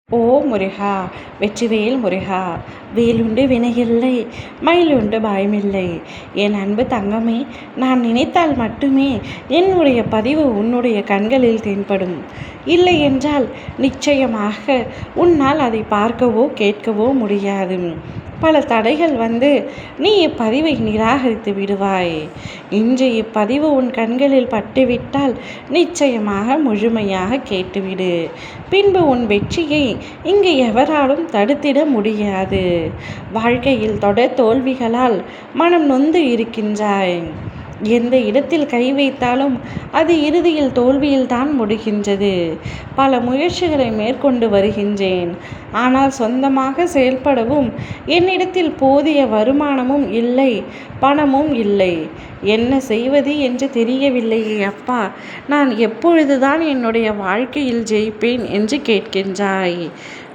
ஓ முருகா! வெற்றிவேல் முருகா! வேலுண்டு வினையில்லை, மயிலுண்டு பயமில்லை. என் அன்பு தங்கமே, நான் நினைத்தால் மட்டுமே என்னுடைய பதிவு உன்னுடைய கண்களில் தென்படும். இல்லை என்றால் நிச்சயமாக உன்னால் அதை பார்க்கவோ கேட்கவோ முடியாது. பல தடைகள் வந்து நீ இப்பதிவை நிராகரித்து விடுவாய். இன்று இப்பதிவு உன் கண்களில் பட்டுவிட்டால் நிச்சயமாக முழுமையாக கேட்டுவிடு. பின்பு உன் வெற்றியை இங்கு எவராலும் தடுத்திட முடியாது. வாழ்க்கையில் தொடர் தோல்விகளால் மனம் நொந்து இருக்கின்றாய். எந்த இடத்தில் கை வைத்தாலும் அது இறுதியில் தோல்வியில்தான் முடிகின்றது. பல முயற்சிகளை மேற்கொண்டு வருகின்றேன். ஆனால் சொந்தமாக செயல்படவும் என்னிடத்தில் போதிய வருமானமும் இல்லை, பணமும் இல்லை. என்ன செய்வது என்று தெரியவில்லையே அப்பா. நான் எப்பொழுதுதான் என்னுடைய வாழ்க்கையில் ஜெயிப்பேன் என்று கேட்கின்றாய்.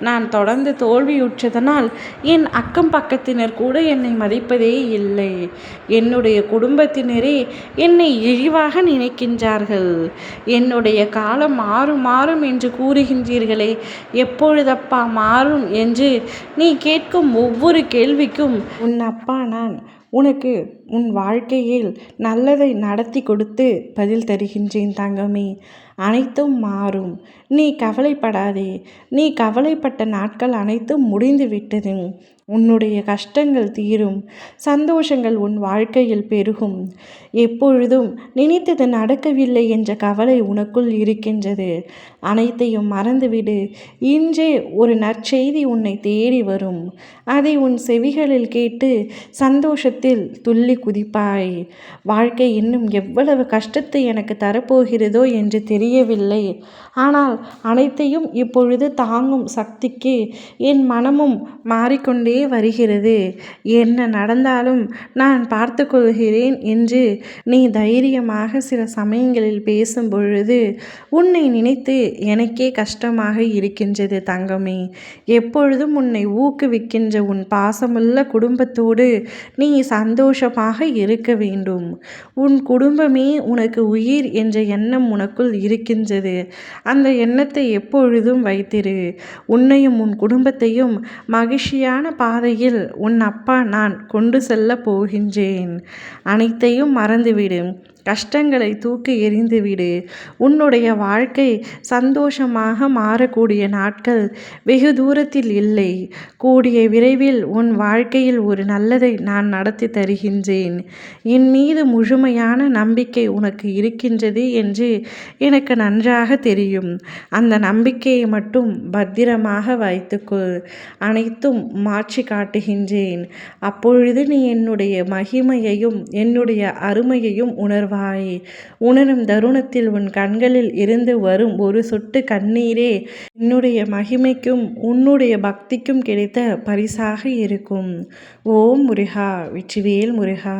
நான் தொடர்ந்து தோல்வியுற்றதனால் என் அக்கம் பக்கத்தினர் கூட என்னை மதிப்பதே இல்லை. என்னுடைய குடும்பத்தினரே என்னை இழிவாக நினைக்கின்றார்கள். என்னுடைய காலம் மாறும் மாறும் என்று கூறுகின்றீர்களே, எப்பொழுதப்பா மாறும் என்று நீ கேட்கும் ஒவ்வொரு கேள்விக்கும் உன் அப்பா நான் உனக்கு உன் வாழ்க்கையில் நல்லதை நடத்தி கொடுத்து பதில் தருகின்றேன் தங்கமே. அனைத்தும் மாறும். நீ கவலைப்படாதே. நீ கவலைப்பட்ட நாட்கள் அனைத்தும் முடிந்து விட்டது. உன்னுடைய கஷ்டங்கள் தீரும். சந்தோஷங்கள் உன் வாழ்க்கையில் பெருகும். எப்பொழுதும் நினைத்தது நடக்கவில்லை என்ற கவலை உனக்குள் இருக்கின்றது. அனைத்தையும் மறந்துவிடு. இன்றே ஒரு நற்செய்தி உன்னை தேடி வரும். அதை உன் செவிகளில் கேட்டு சந்தோஷத்தில் துள்ளி குதிப்பாய். வாழ்க்கை இன்னும் எவ்வளவு கஷ்டத்தை எனக்கு தரப்போகிறதோ என்று தெரியவில்லை. ஆனால் அனைத்தையும் இப்பொழுது தாங்கும் சக்திக்கு என் மனமும் மாறிக்கொண்டே வருகிறது. என்ன நடந்தாலும் நான் பார்த்து கொள்கிறேன் என்று நீ தைரியமாக சில சமயங்களில் பேசும் பொழுது உன்னை நினைத்து எனக்கே கஷ்டமாக இருக்கின்றது தங்கமே. எப்பொழுதும் உன்னை ஊக்குவிக்கின்ற உன் பாசமுள்ள குடும்பத்தோடு நீ சந்தோஷமாக இருக்க வேண்டும். உன் குடும்பமே உனக்கு உயிர் என்ற எண்ணம் உனக்குள் இருக்கின்றது. அந்த எண்ணத்தை எப்பொழுதும் வைத்திரு. உன்னையும் உன் குடும்பத்தையும் மகிழ்ச்சியான பாதையில் உன் அப்பா நான் கொண்டு செல்ல போகின்றேன். அனைத்தையும் மறந்துவிடு. கஷ்டங்களை தூக்கி எறிந்துவிடு. உன்னுடைய வாழ்க்கை சந்தோஷமாக மாறக்கூடிய நாட்கள் வெகு தூரத்தில் இல்லை. கூடிய விரைவில் உன் வாழ்க்கையில் ஒரு நல்லதை நான் நடத்தி தருகின்றேன். என் மீது முழுமையான நம்பிக்கை உனக்கு இருக்கின்றது என்று எனக்கு நன்றாக தெரியும். அந்த நம்பிக்கையை மட்டும் பத்திரமாக வைத்துக்கொள். அனைத்தும் மாற்றி காட்டுகின்றேன். அப்பொழுது நீ என்னுடைய மகிமையையும் என்னுடைய அருமையையும் உணர்வாய். உணரும் தருணத்தில் உன் கண்களில் இருந்து வரும் ஒரு சொட்டு கண்ணீரே என்னுடைய மகிமைக்கும் உன்னுடைய பக்திக்கும் கிடைத்த பரிசாக இருக்கும். ஓம் முருகா! வெற்றிவேல் முருகா!